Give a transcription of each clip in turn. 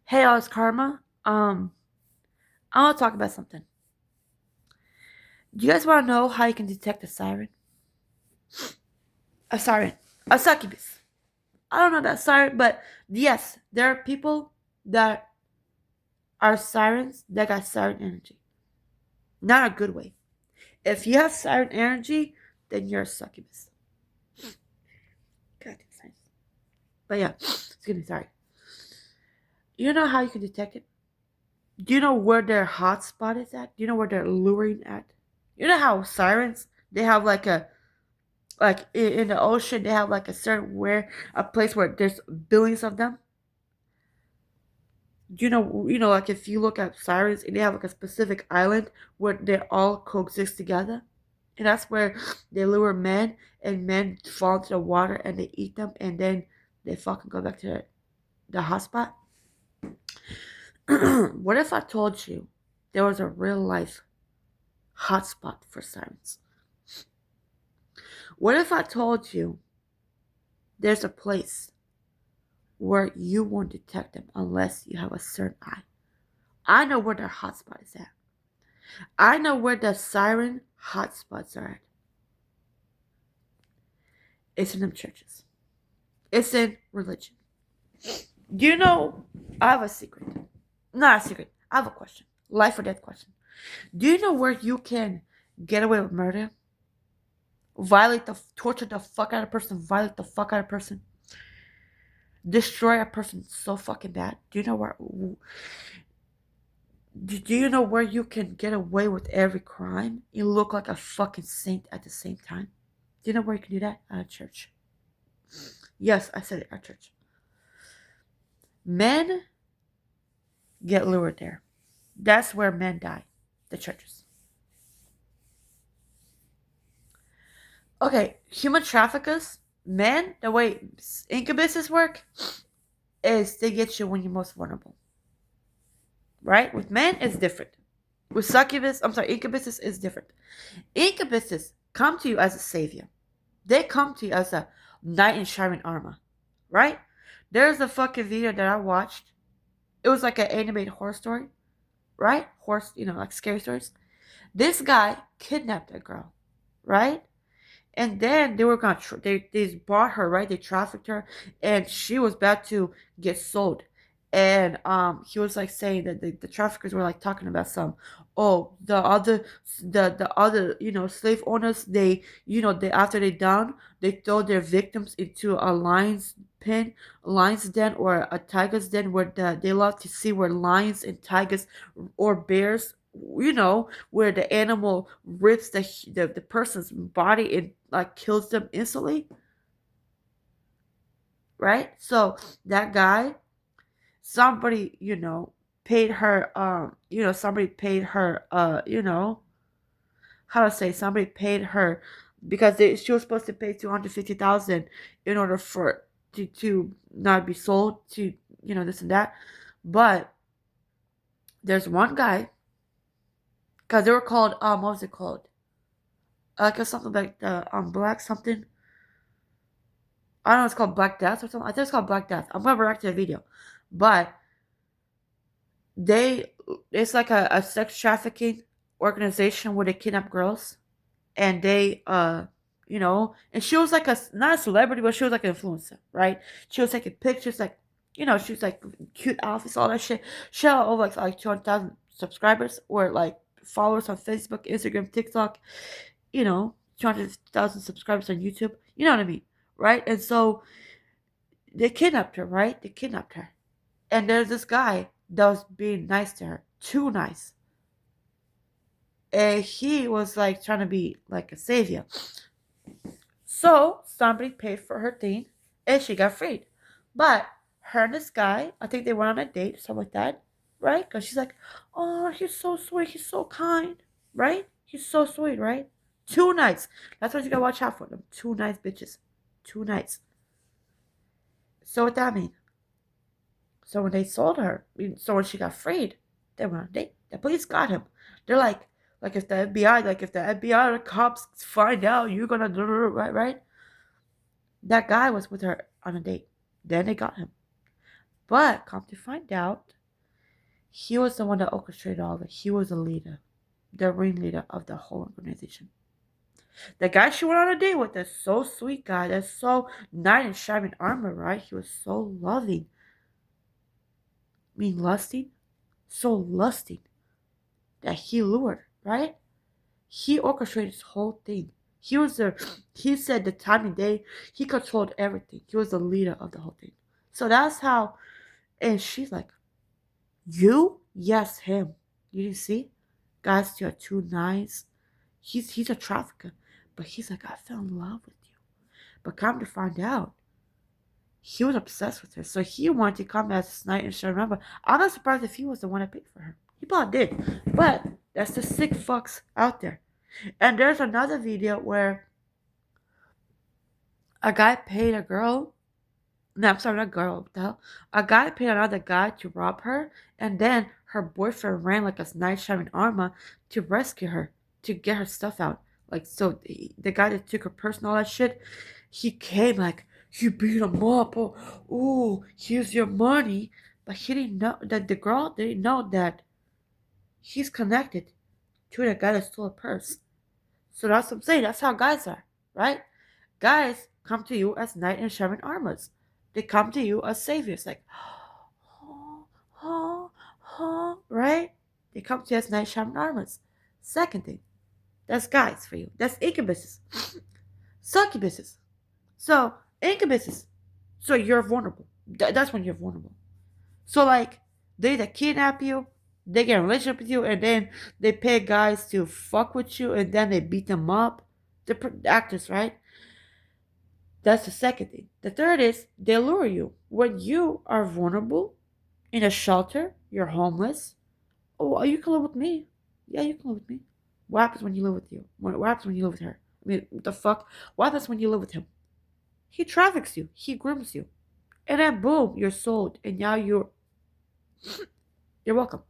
Hey, all, it's Karma. I want to talk about something. Do you guys want to know how you can detect a siren? A siren. A succubus. I don't know that siren, but yes, there are people that are sirens that got siren energy. Not a good way. If you have siren energy, then you're a succubus. God, it's nice. But yeah, excuse me, sorry. You know how you can detect it? Do you know where their hot spot is at? Do you know where they're luring at? You know how sirens, they have like in the ocean they have like a place where there's billions of them. You know like if you look at sirens and they have like a specific island where they all coexist together, and that's where they lure men, and men fall into the water and they eat them, and then they fucking go back to the hotspot. What if I told you there was a real life hotspot for sirens? What if I told you there's a place where you won't detect them unless you have a certain eye? I know where their hotspot is at. I know where the siren hotspots are at. It's in them churches. It's in religion. Do you know? I have a secret. Not a secret. I have a question. Life or death question. Do you know where you can get away with murder? Torture the fuck out of a person, violate the fuck out of a person, destroy a person so fucking bad. Do you know where? Do you know where you can get away with every crime? You look like a fucking saint at the same time. Do you know where you can do that? At a church. Yes, I said it, at church. Men get lured there. That's where men die. The churches. Okay, human traffickers, men, the way incubitches work is they get you when you're most vulnerable. Right? With men, it's different. With incubitches is different. Incubitches come to you as a savior. They come to you as a knight in shining armor. Right? There's a fucking video that I watched. It was like an animated horror story. Right? Horse, like scary stories. This guy kidnapped a girl. Right? And then they were gonna they bought her, right? They trafficked her, and she was about to get sold. And he was like saying that the traffickers were like talking about the other slave owners, they after they down, they throw their victims into a lion's den, or a tiger's den, where they love to see where lions and tigers or bears, where the animal rips the person's body and like kills them instantly, right? So that guy, somebody, paid her, somebody paid her, how to say, somebody paid her because she was supposed to pay 250,000 in order for to not be sold to, this and that. But there's one guy, because they were called, what was it called? Like something like the black something. I don't know, it's called Black Death or something. I think it's called Black Death. I'm gonna react to the video. But it's like a sex trafficking organization where they kidnap girls, and they and she was like not a celebrity, but she was like an influencer, right? She was taking pictures, like, she was like cute outfits, all that shit. She had over like 200,000 subscribers, or like followers on Facebook, Instagram, TikTok, 200,000 subscribers on YouTube. You know what I mean, right? And so they kidnapped her, right? They kidnapped her. And there's this guy that was being nice to her, too nice. And he was like trying to be like a savior. So somebody paid for her thing and she got freed. But her and this guy, I think they went on a date, something like that, right? Because she's like, oh, he's so sweet, he's so kind, right? He's so sweet, right? 2 nights. That's what you gotta watch out for them. 2 nights, bitches. 2 nights. So what that mean? So when they sold her, so when she got freed, they went on a date. The police got him. They're like if the FBI or the cops find out, you're gonna do right. That guy was with her on a date. Then they got him. But come to find out, he was the one that orchestrated all of it. He was the leader, the ringleader of the whole organization. The guy she went on a date with, that so sweet guy, that's so knight in shining armor, right? He was so loving. I mean, lusting? So lusting that he lured, right? He orchestrated this whole thing. He said the time and day, he controlled everything. He was the leader of the whole thing. So that's how, and she's like, you? Yes, him. You didn't see? Guys, you're too nice. He's a trafficker. But he's like, I fell in love with you. But come to find out, he was obsessed with her. So he wanted to come as this night and show. Remember, I'm not surprised if he was the one that paid for her. He probably did. But that's the sick fucks out there. And there's another video where a guy paid a girl. No, I'm sorry, not girl. What the hell? A guy paid another guy to rob her, and then her boyfriend ran like a knight shining armor to rescue her, to get her stuff out. Like, so the guy that took her purse and all that shit, he came like, you beat him up. Oh, here's your money. But he didn't know that the girl didn't know that he's connected to the guy that stole her purse. So that's what I'm saying. That's how guys are, right? Guys come to you as knight in shining armors. They come to you as saviors, like, right? They come to you as knight in shining armors. Second thing, that's guys for you. That's incubusses, succubuses. So incubusses. So you're vulnerable. That's when you're vulnerable. So like they either kidnap you, they get in a relationship with you, and then they pay guys to fuck with you, and then they beat them up. The actors, right? That's the second thing. The third is they lure you. When you are vulnerable in a shelter, you're homeless. Oh, you can live with me. Yeah, you can live with me. What happens when you live with you? What happens when you live with her? I mean, what the fuck? What happens when you live with him? He traffics you. He grooms you. And then boom, you're sold. And now you're welcome.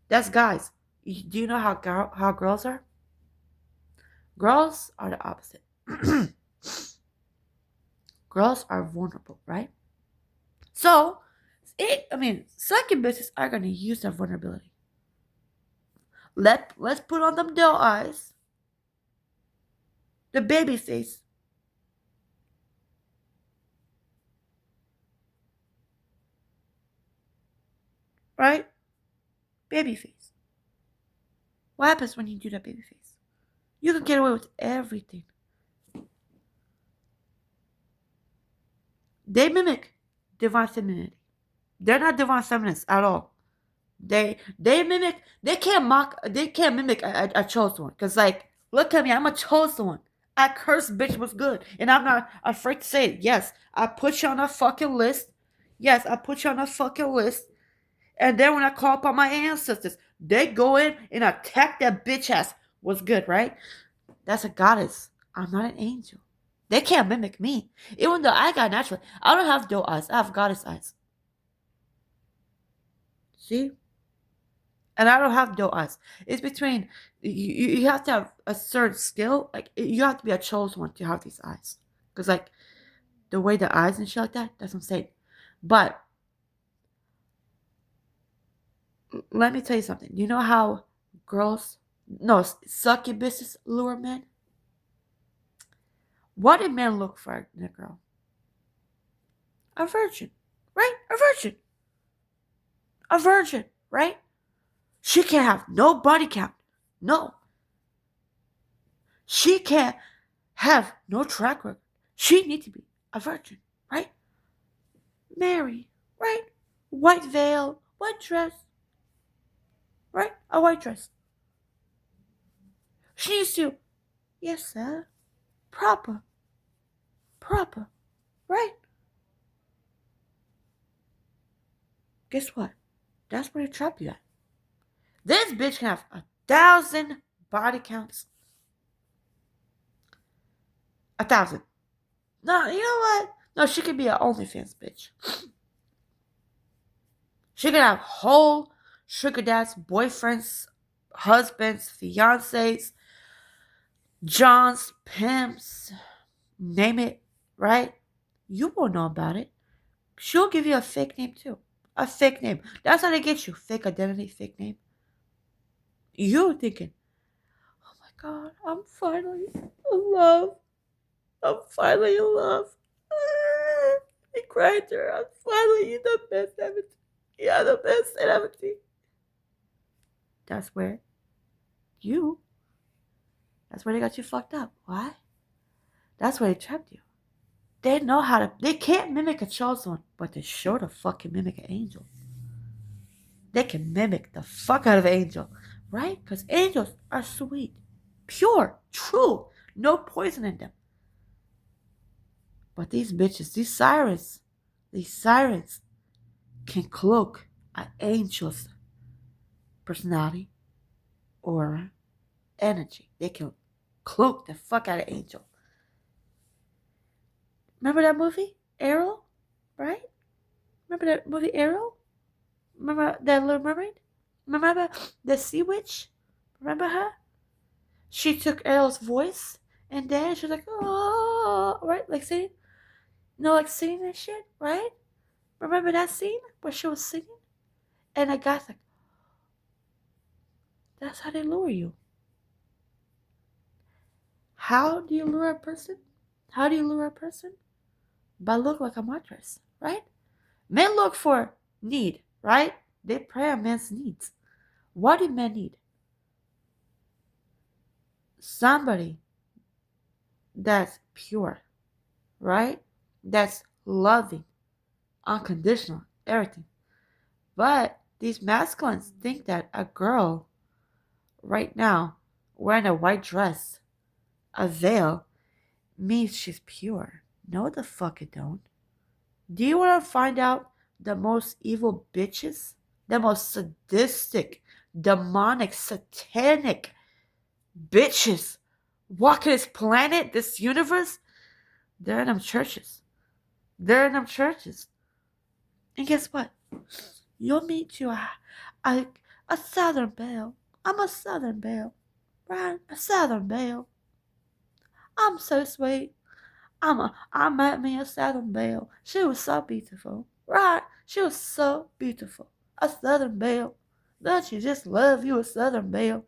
That's guys. Do you know how girls are? Girls are the opposite. Girls are vulnerable, right? So, succubuses are gonna use their vulnerability. Let's put on them doe eyes, the baby face, right? Baby face. What happens when you do that baby face? You can get away with everything. They mimic divine femininity. They're not divine feminists at all. They mimic. They can't mimic a chosen one. Cause like, look at me. I'm a chosen one. I cursed bitch was good, and I'm not afraid to say it. Yes, I put you on a fucking list. Yes, I put you on a fucking list. And then when I call upon my ancestors, they go in and attack that bitch ass. Was good, right? That's a goddess. I'm not an angel. They can't mimic me. Even though I got natural. I don't have doe eyes. I have goddess eyes. See? And I don't have doe eyes. It's between you have to have a certain skill. Like you have to be a chosen one to have these eyes. Because like the way the eyes and shit like that, that's what I'm saying. But let me tell you something. You know how succubuses lure men? What did men look for in a girl? A virgin, right? A virgin. A virgin, right? She can't have no body count. No. She can't have no track record. She needs to be a virgin, right? Mary, right? White veil, white dress, right? A white dress. She needs to, yes, sir, proper, right? Guess what? That's where they trap you at. This bitch can have 1,000 body counts. 1,000. No, you know what? No, she could be an OnlyFans bitch. She could have whole sugar dads, boyfriends, husbands, fiancés, Johns, pimps, name it, right? You won't know about it. She'll give you a fake name too. A fake name. That's how they get you. Fake identity, fake name. You thinking, oh my god, I'm finally in love. I'm finally in love. He cried to her. I'm finally the best 17. Yeah, the best 17. That's where you, that's where they got you fucked up. Why? That's where they trapped you. They know how to, they can't mimic a chosen one, but they sure to fucking mimic an angel. They can mimic the fuck out of an angel, right? Because angels are sweet, pure, true, no poison in them. But these bitches, these sirens can cloak an angel's personality, aura, energy. They can cloak the fuck out of angel. Remember that movie, Arrow? Right? Remember that movie, Arrow? Remember that little mermaid? Remember the sea witch? Remember her? She took Arrow's voice and then she was like, oh, right? Like singing? No, like singing and shit, right? Remember that scene where she was singing? And the guy's like, that's how they lure you. How do you lure a person? How do you lure a person? By looking like a mattress, right? Men look for need, right? They prey on men's needs. What do men need? Somebody that's pure, right? That's loving, unconditional, everything. But these masculines think that a girl right now wearing a white dress, a veil, means she's pure. No, the fuck it don't. Do you want to find out the most evil bitches? The most sadistic, demonic, satanic bitches walking this planet, this universe? They're in them churches. They're in them churches. And guess what? You'll meet you a, a Southern Belle. I'm a Southern Belle. Right? A Southern Belle. I'm so sweet. I met me a Southern Belle. She was so beautiful. Right? She was so beautiful. A Southern Belle. Don't you just love you a Southern Belle?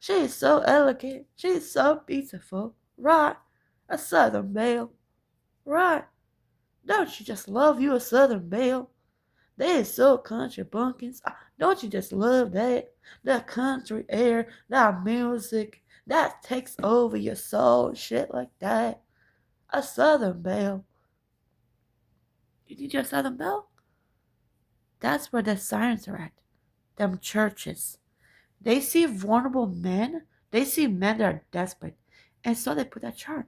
She is so elegant. She is so beautiful. Right? A Southern Belle. Right? Don't you just love you a Southern Belle? They is so country bumpkins. Don't you just love that? That country air, that music, that takes over your soul, shit like that. A Southern Belle. You need your Southern Belle? That's where the sirens are at. Them churches. They see vulnerable men. They see men that are desperate. And so they put that charm.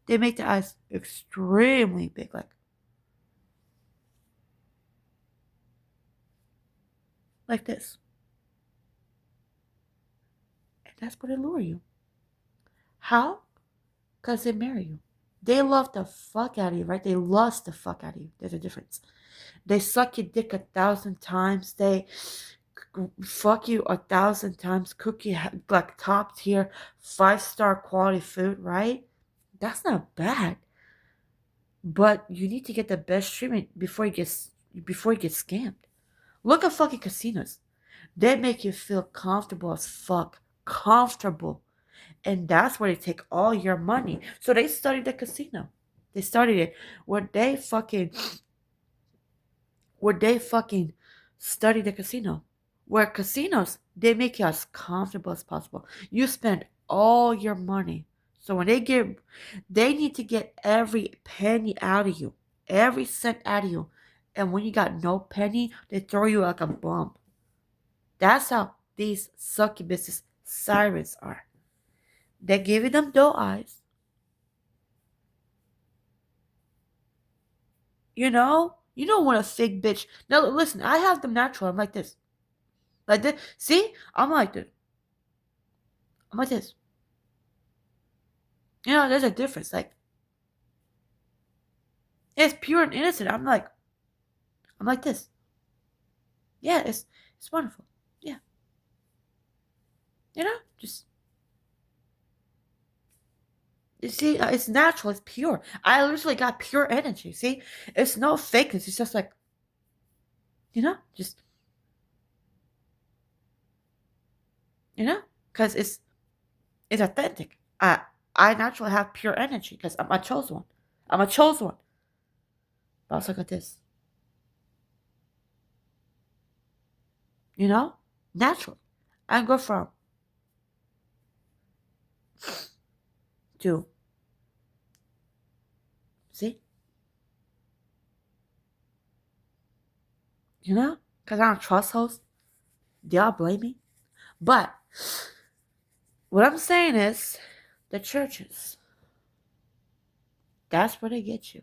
They make the eyes extremely big, like this. And that's where they lure you. How? Because they marry you. They love the fuck out of you, right? They lust the fuck out of you. There's a difference. They suck your dick 1,000 times. They fuck you 1,000 times. Cook you like top tier, 5-star quality food, right? That's not bad. But you need to get the best treatment before you get scammed. Look at fucking casinos. They make you feel comfortable as fuck. Comfortable. And that's where they take all your money. So they studied the casino. They studied it where they fucking study the casino. Where casinos, they make you as comfortable as possible. You spend all your money. So when they need to get every penny out of you. Every cent out of you. And when you got no penny, they throw you like a bomb. That's how these succubuses sirens are. They're giving them doe eyes. You know? You don't want a fake bitch. Now listen, I have them natural. I'm like this. Like this. See? I'm like this. I'm like this. You know, there's a difference. Like, it's pure and innocent. I'm like this. Yeah, it's wonderful. Yeah. You know? Just You see, it's natural, it's pure. I literally got pure energy. See, it's no fakeness. It's just like, just because it's authentic. I naturally have pure energy because I'm a chosen one. I'm a chosen one. But also got this, naturally. I go from to see, because I don't trust hosts. They all blame me. But what I'm saying is, the churches, that's where they get you.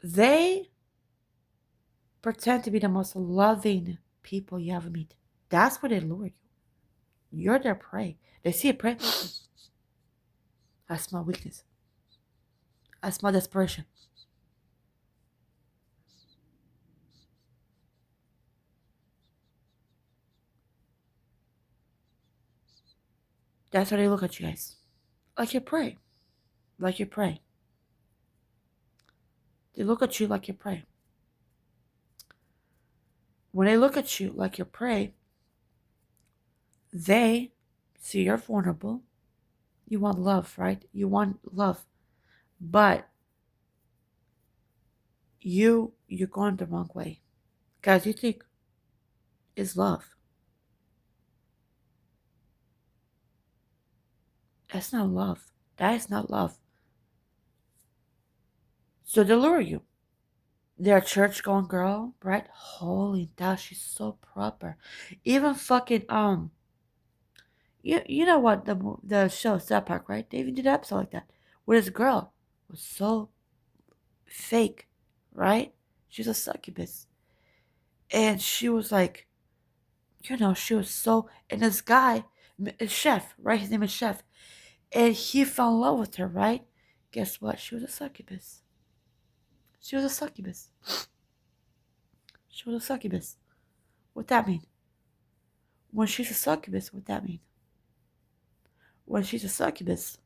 They pretend to be the most loving people you ever meet. That's where they lure you. You're their prey. They see a prey. I smell weakness. I smell desperation. That's how they look at you guys. Like you're prey. Like you're prey. They look at you like you're prey. When they look at you like you're prey, they see you're vulnerable. You want love, right? You want love. But you're going the wrong way. Guys, you think it's love. That's not love. That is not love. So they lure you. They're a church going girl, right? Holy cow, she's so proper. Even fucking you know what the show South Park, right? They even did an episode like that where this girl was so fake, right? She's a succubus, and she was like, she was so. And this guy, chef, right? His name is Chef, and he fell in love with her, right? Guess what? She was a succubus. She was a succubus. She was a succubus. What that mean? When she's a succubus, what that mean? When she's a succubus,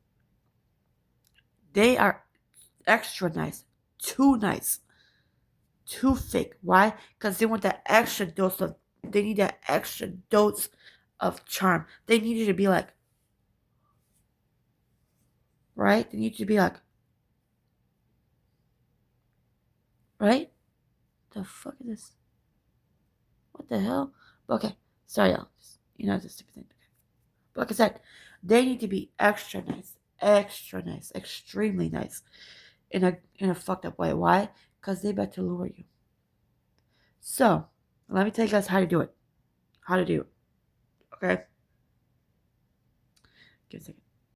they are extra nice, too nice, too fake. Why? Because they want that extra dose of. They need that extra dose of charm. They need you to be like, right? They need you to be like, right? The fuck is this? What the hell? Okay, sorry, y'all. It's a stupid thing. But like I said, they need to be extra nice, extremely nice, in a fucked up way. Why? Because they better lure you. So, let me tell you guys how to do it. How to do it. Okay? Give a second.